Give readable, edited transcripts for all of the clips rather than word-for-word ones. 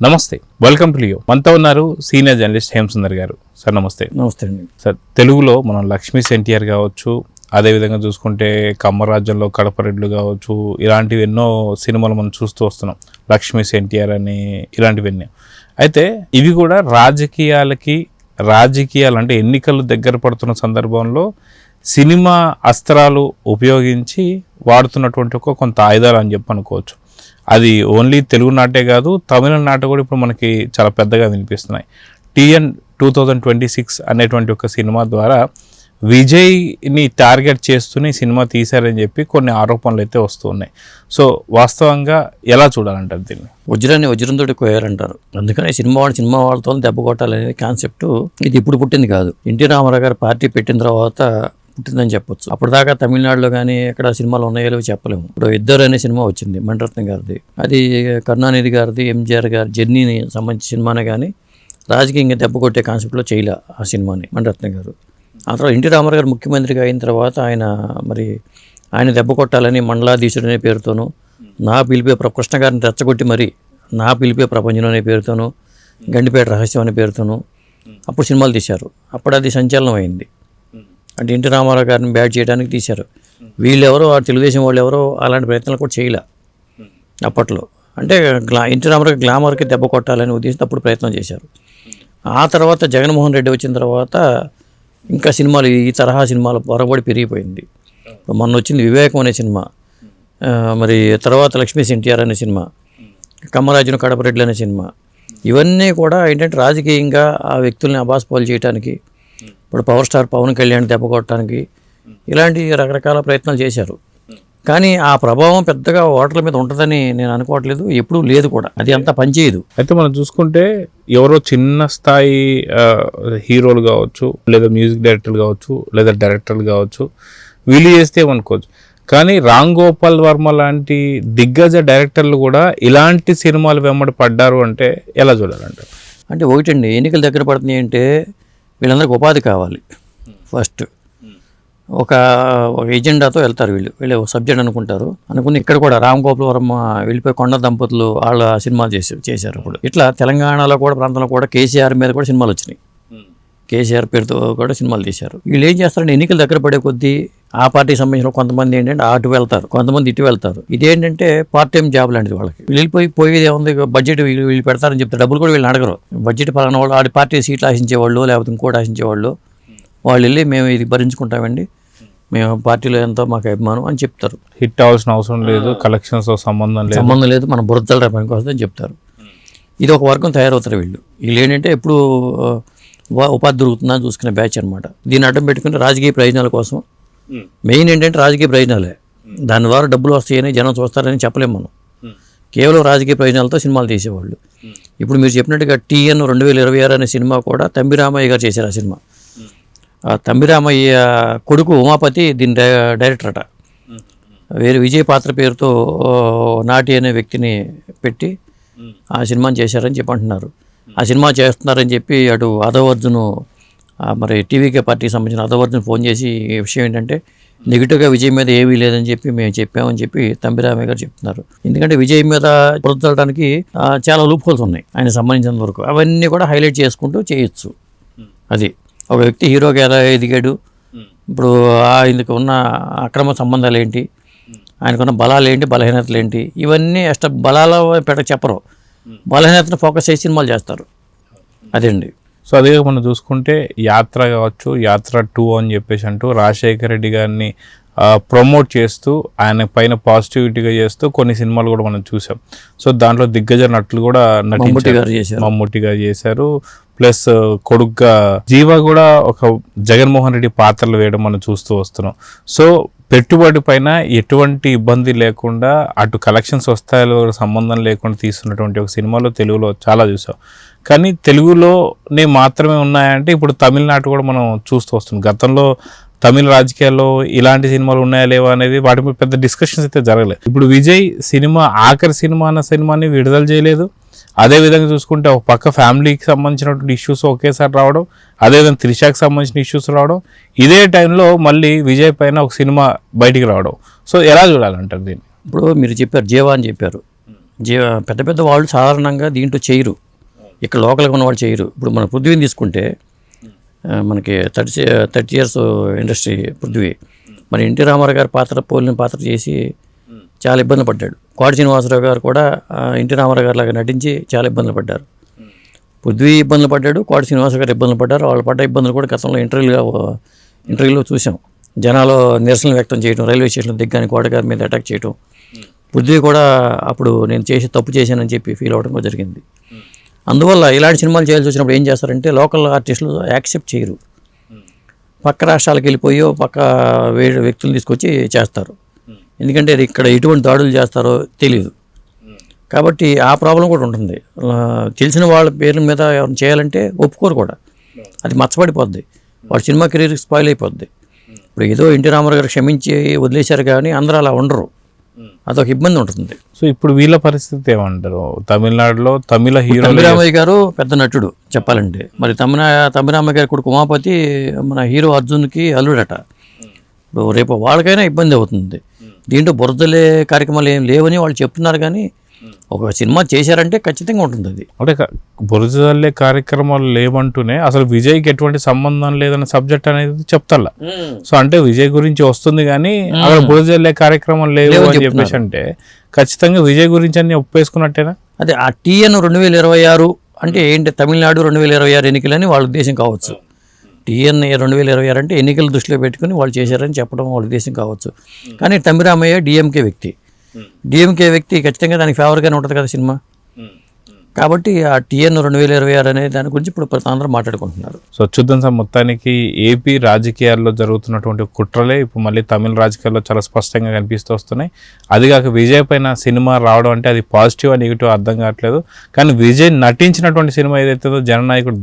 నమస్తే, welcome to Leo. మనతో ఉన్నారు సీనియర్ జర్నలిస్ట్ హేమసుందర్ గారు. సార్ నమస్తే. నమస్తే అండి. సార్, తెలుగులో మనం లక్ష్మీ ఎన్టీఆర్ కావచ్చు, అదేవిధంగా చూసుకుంటే కమ్మరాజ్యంలో కడపరెడ్లు కావచ్చు, ఇలాంటివి ఎన్నో సినిమాలు మనం చూస్తూ వస్తున్నాం. లక్ష్మీ ఎన్టీఆర్ అని ఇలాంటివన్నీ. అయితే ఇవి కూడా రాజకీయాలు అంటే ఎన్నికలు దగ్గర పడుతున్న సందర్భంలో సినిమా అస్త్రాలు ఉపయోగించి వాడుతున్నటువంటి కొంత ఆయుధాలు అని చెప్పి అనుకోవచ్చు. అది ఓన్లీ తెలుగు నాటే కాదు, తమిళనాట కూడా ఇప్పుడు మనకి చాలా పెద్దగా వినిపిస్తున్నాయి. TN 2026 అనేటువంటి ఒక సినిమా ద్వారా విజయ్ని టార్గెట్ చేస్తూనే సినిమా తీశారని చెప్పి కొన్ని ఆరోపణలు అయితే వస్తూ ఉన్నాయి. సో వాస్తవంగా ఎలా చూడాలంటారు దీన్ని? వజ్రాన్ని వజ్రంతో కోయారంటారు. అందుకనే సినిమా వాళ్ళతో దెబ్బ కొట్టాలనే కాన్సెప్ట్ ఇది ఇప్పుడు పుట్టింది కాదు. ఎన్టీ రామారావు గారు పార్టీ పెట్టిన తర్వాత పుట్టిందని చెప్పొచ్చు. అప్పటిదాకా తమిళనాడులో కానీ ఎక్కడ సినిమాలు ఉన్నాయో చెప్పలేము. ఇప్పుడు ఇద్దరు అనే సినిమా వచ్చింది మణిరత్నం గారిది. అది కరుణానిధి గారిది, MGR గారి జర్నీని సంబంధించిన సినిమానే కానీ రాజకీయంగా దెబ్బ కొట్టే కాన్సెప్ట్లో చేయలే ఆ సినిమాని మణిరత్నం గారు. ఆ తర్వాత ఎన్టీ రామారావు గారు ముఖ్యమంత్రిగా అయిన తర్వాత ఆయన దెబ్బ కొట్టాలని మండలాధీశుడు అనే పేరుతోనూ, నా పిలిపే కృష్ణ గారిని రెచ్చగొట్టి మరి నా పిలిపే ప్రపంచం అనే పేరుతోనూ, గండిపేట రహస్యం అనే పేరుతోనూ అప్పుడు సినిమాలు తీశారు. అప్పుడు అది సంచలనం అయింది. అంటే ఎన్టీ రామారావు గారిని బ్యాట్ చేయడానికి తీశారు. వీళ్ళెవరో తెలుగుదేశం వాళ్ళు ఎవరో అలాంటి ప్రయత్నాలు కూడా చేయలే అప్పట్లో. అంటే ఎన్టీ రామారావు గ్లామర్కి దెబ్బ కొట్టాలని ఉద్దేశంతో అప్పుడు ప్రయత్నం చేశారు. ఆ తర్వాత జగన్మోహన్ రెడ్డి వచ్చిన తర్వాత ఇంకా సినిమాలు ఈ తరహా సినిమాలు పొరబడి పెరిగిపోయింది. మొన్న వచ్చింది వివేకం అనే సినిమా, మరి తర్వాత లక్ష్మీ ఎన్టీఆర్ అనే సినిమా, కమ్మరాజ్యం కడపరెడ్డి అనే సినిమా. ఇవన్నీ కూడా ఏంటంటే రాజకీయంగా ఆ వ్యక్తుల్ని అబాస్పాలు చేయడానికి, ఇప్పుడు పవర్ స్టార్ పవన్ కళ్యాణ్ దెబ్బ కొట్టడానికి ఇలాంటి రకరకాల ప్రయత్నాలు చేశారు. కానీ ఆ ప్రభావం పెద్దగా ఓటర్ల మీద ఉంటుందని నేను అనుకోవట్లేదు, ఎప్పుడూ లేదు కూడా. అది అంతా పనిచేయదు. అయితే మనం చూసుకుంటే ఎవరో చిన్న స్థాయి హీరోలు కావచ్చు, లేదా మ్యూజిక్ డైరెక్టర్లు కావచ్చు, లేదా డైరెక్టర్లు కావచ్చు, వీళ్ళు చేస్తే ఏమనుకోవచ్చు. కానీ రామ్ గోపాల్ వర్మ లాంటి దిగ్గజ డైరెక్టర్లు కూడా ఇలాంటి సినిమాలు వెంబడి పడ్డారు అంటే ఎలా చూడాలంటారు? అంటే ఒకటండి, ఎన్నికలు దగ్గర పడుతున్నాయి అంటే వీళ్ళందరికీ ఉపాధి కావాలి. ఫస్ట్ ఒక ఎజెండాతో వెళ్తారు వీళ్ళు ఒక సబ్జెక్ట్ అనుకుని ఇక్కడ కూడా రామ్ గోపాల్ వర్మ వెళ్ళిపోయి కొండ దంపతులు వాళ్ళ సినిమాలు చేశారు. ఇప్పుడు ఇట్లా తెలంగాణలో కూడా ప్రాంతంలో కూడా KCR మీద కూడా సినిమాలు వచ్చినాయి. KCR పేరుతో కూడా సినిమాలు తీశారు. వీళ్ళు ఏం చేస్తారంటే ఎన్నికలు దగ్గర పడే కొద్దీ ఆ పార్టీకి సంబంధించిన కొంతమంది ఏంటంటే అటు వెళ్తారు, కొంతమంది ఇటు వెళ్తారు. ఇదేంటంటే పార్ట్ టైం జాబ్ లాంటిది వాళ్ళకి. పోయేది ఏముంది, బడ్జెట్ వీళ్ళు పెడతారని చెప్తారు, డబ్బులు కూడా వీళ్ళని అడగరు. బడ్జెట్ పలానా వాళ్ళు ఆడి పార్టీ సీట్లు ఆశించేవాళ్ళు లేకపోతే ఇంకోటి ఆశించేవాళ్ళు వాళ్ళు వెళ్ళి మేము ఇది భరించుకుంటామండి, మేము పార్టీలో ఎంతో మాకు అభిమానం అని చెప్తారు. హిట్ అవ్వాల్సిన అవసరం లేదు, కలెక్షన్స్ సంబంధం లేదు, మన బురదల పనికి వస్తుందని చెప్తారు. ఇది ఒక వర్గం తయారవుతారు వీళ్ళు ఏంటంటే ఎప్పుడు ఉపాధి దొరుకుతుందని చూసుకునే బ్యాచ్ అనమాట. దీన్ని అడ్డం పెట్టుకుని రాజకీయ ప్రయోజనాల కోసం, మెయిన్ ఏంటంటే రాజకీయ ప్రయోజనాలే, దాని ద్వారా డబ్బులు వస్తాయని జనం చూస్తారని చెప్పలేము మనం. కేవలం రాజకీయ ప్రయోజనాలతో సినిమాలు తీసేవాళ్ళు. ఇప్పుడు మీరు చెప్పినట్టుగా TN 2026 అనే సినిమా కూడా తంబి రామయ్య గారు చేశారు. ఆ సినిమా ఆ తంబి రామయ్య కొడుకు ఉమాపతి దీని డైరెక్టర్ అట. వేరే విజయ్ పాత్ర పేరుతో నాటి అనే వ్యక్తిని పెట్టి ఆ సినిమాని చేశారని చెప్పి అంటున్నారు. ఆ సినిమా చేస్తున్నారని చెప్పి అటు అదవర్జును మరి టీవీకే పార్టీకి సంబంధించిన అదవర్జును ఫోన్ చేసి ఈ విషయం ఏంటంటే నెగిటివ్గా విజయ్ మీద ఏమీ లేదని చెప్పి మేము చెప్పామని చెప్పి తంబి రామయ్య గారు చెప్తున్నారు. ఎందుకంటే విజయ్ మీద పొందడానికి చాలా లూప్ హోల్స్ ఉన్నాయి ఆయన సంబంధించినంత వరకు. అవన్నీ కూడా హైలైట్ చేసుకుంటూ చేయొచ్చు. అది ఒక వ్యక్తి హీరోగా ఎలా ఎదిగాడు, ఇప్పుడు ఆయనకు ఉన్న అక్రమ సంబంధాలు ఏంటి, ఆయనకున్న బలాలు ఏంటి, బలహీనతలు ఏంటి, ఇవన్నీ బలాల చెప్పరు, బలహీనతను ఫోకస్ చేసి సినిమాలు చేస్తారు. అదండి. సో అదే మనం చూసుకుంటే యాత్ర కావచ్చు, యాత్ర 2 అని చెప్పేసి అంటూ రాజశేఖర రెడ్డి గారిని ప్రమోట్ చేస్తూ ఆయన పైన పాజిటివిటీగా చేస్తూ కొన్ని సినిమాలు కూడా మనం చూసాం. సో దాంట్లో దిగ్గజ నటులు కూడా మమ్ముట్టి గారు చేశారు. ప్లస్ కొడుగ్గా జీవా కూడా ఒక జగన్మోహన్ రెడ్డి పాత్రలు వేయడం మనం చూస్తూ వస్తున్నాం. సో పెట్టుబడి పైన ఎటువంటి ఇబ్బంది లేకుండా అటు కలెక్షన్స్ వస్తాయో సంబంధం లేకుండా తీస్తున్నటువంటి ఒక సినిమాలో తెలుగులో చాలా చూసాం. కానీ తెలుగులోనే మాత్రమే ఉన్నాయంటే ఇప్పుడు తమిళనాడు కూడా మనం చూస్తూ వస్తున్నాం. గతంలో తమిళ రాజకీయాల్లో ఇలాంటి సినిమాలు ఉన్నాయా లేవా అనేది వాటి మీద పెద్ద డిస్కషన్స్ అయితే జరగలేదు. ఇప్పుడు విజయ్ సినిమా ఆఖరి సినిమా అన్న సినిమాని విడుదల చేయలేదు. అదేవిధంగా చూసుకుంటే ఒక పక్క ఫ్యామిలీకి సంబంధించినటువంటి ఇష్యూస్ ఒకేసారి రావడం, అదేవిధంగా త్రిషాకి సంబంధించిన ఇష్యూస్ రావడం, ఇదే టైంలో మళ్ళీ విజయ్ పైన ఒక సినిమా బయటికి రావడం. సో ఎలా చూడాలంటారు దీన్ని? ఇప్పుడు మీరు చెప్పారు జీవా అని చెప్పారు. పెద్ద పెద్ద వాళ్ళు సాధారణంగా దీంట్లో చేయరు, ఇక్కడ లోకల్గా ఉన్న వాళ్ళు చేయరు. ఇప్పుడు మన పృథ్వీని తీసుకుంటే మనకి 30 ఇయర్స్ ఇండస్ట్రీ పృథ్వీ, మరి ఎన్టీ రామారావు గారి పోలిన పాత్ర చేసి చాలా ఇబ్బందులు పడ్డాడు. కోట శ్రీనివాసరావు గారు కూడా ఎన్టీ రామారావు గారు లాగా నటించి చాలా ఇబ్బందులు పడ్డారు. పృథ్వీ ఇబ్బందులు పడ్డాడు, కోట శ్రీనివాసరావు గారు ఇబ్బందులు పడ్డారు. వాళ్ళు పడ్డ ఇబ్బందులు కూడా గతంలో ఇంటర్వ్యూలో చూసాం. జనాలు నిరసన వ్యక్తం చేయడం, రైల్వే స్టేషన్ దిగ్గాని కోట గారి మీద అటాక్ చేయడం. పృథ్వీ కూడా అప్పుడు నేను తప్పు చేశానని చెప్పి ఫీల్ అవ్వడం కూడా జరిగింది. అందువల్ల ఇలాంటి సినిమాలు చేయాల్సి వచ్చినప్పుడు ఏం చేస్తారంటే లోకల్ ఆర్టిస్టులు యాక్సెప్ట్ చేయరు, పక్క రాష్ట్రాలకు వెళ్ళిపోయో పక్క వ్యక్తులు తీసుకొచ్చి చేస్తారు. ఎందుకంటే అది ఇక్కడ ఎటువంటి దాడులు చేస్తారో తెలియదు కాబట్టి ఆ ప్రాబ్లం కూడా ఉంటుంది. తెలిసిన వాళ్ళ పేర్ల మీద ఎవరైనా చేయాలంటే ఒప్పుకోరు కూడా, అది మచ్చబడిపోద్ది, వాళ్ళ సినిమా కెరీర్ స్పాయిల్ అయిపోద్ది. ఇప్పుడు ఏదో ఎన్టీ రామారావు గారు క్షమించి వదిలేశారు కానీ అందరూ అలా ఉండరు, అదొక ఇబ్బంది ఉంటుంది. సో ఇప్పుడు వీళ్ళ పరిస్థితి ఏమంటారు? తమిళనాడులో తమిళ హీరో తమిళరామయ్య గారు పెద్ద నటుడు చెప్పాలంటే, మరి తమిళరామయ్య గారి కొడుకు ఉమాపతి మన హీరో అర్జున్కి అల్లుడట. ఇప్పుడు రేపు వాళ్ళకైనా ఇబ్బంది అవుతుంది. దీంట్లో బురదలే కార్యక్రమాలు ఏం లేవని వాళ్ళు చెప్తున్నారు కానీ ఒక సినిమా చేశారంటే ఖచ్చితంగా ఉంటుంది. అది అంటే బురదలే కార్యక్రమాలు లేవంటూనే అసలు విజయ్కి ఎటువంటి సంబంధం లేదన్న సబ్జెక్ట్ అనేది చెప్తాలా. సో అంటే విజయ్ గురించి వస్తుంది కానీ అక్కడ బురదలే కార్యక్రమాలు లేవు అని చెప్పేసి అంటే ఖచ్చితంగా విజయ్ గురించి అన్ని ఒప్పేసుకున్నట్టేనా? అదే ఆ TN 2026 అంటే ఏంటి, తమిళనాడు 2026 ఎన్నికలని వాళ్ళ ఉద్దేశం కావచ్చు. TN 2026 అంటే ఎన్నికల దృష్టిలో పెట్టుకుని వాళ్ళు చేశారని చెప్పడం వాళ్ళ ఉద్దేశం కావచ్చు. కానీ తమిళరామయ్య DMK వ్యక్తి, DMK వ్యక్తి ఖచ్చితంగా దానికి ఫేవర్గానే ఉంటుంది కదా సినిమా. కాబట్టి ఆ TN 2026 అనే దాని గురించి ఇప్పుడు ప్రతి అందరూ మాట్లాడుకుంటున్నారు. సో చూద్దాం సార్, మొత్తానికి ఏపీ రాజకీయాల్లో జరుగుతున్నటువంటి కుట్రలే ఇప్పుడు మళ్ళీ తమిళ రాజకీయాల్లో చాలా స్పష్టంగా కనిపిస్తూ వస్తున్నాయి. అదిగాక విజయ్ పైన సినిమా రావడం అంటే అది పాజిటివ్ అని నెగిటివ్ అర్థం కావట్లేదు. కానీ విజయ్ నటించినటువంటి సినిమా ఏదైతే జననాయకుడు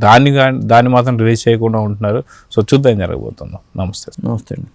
దాన్ని మాత్రం రిలీజ్ చేయకుండా ఉంటున్నారు. సో చూద్దాం జరగబోతుందో. నమస్తే. నమస్తే అండి.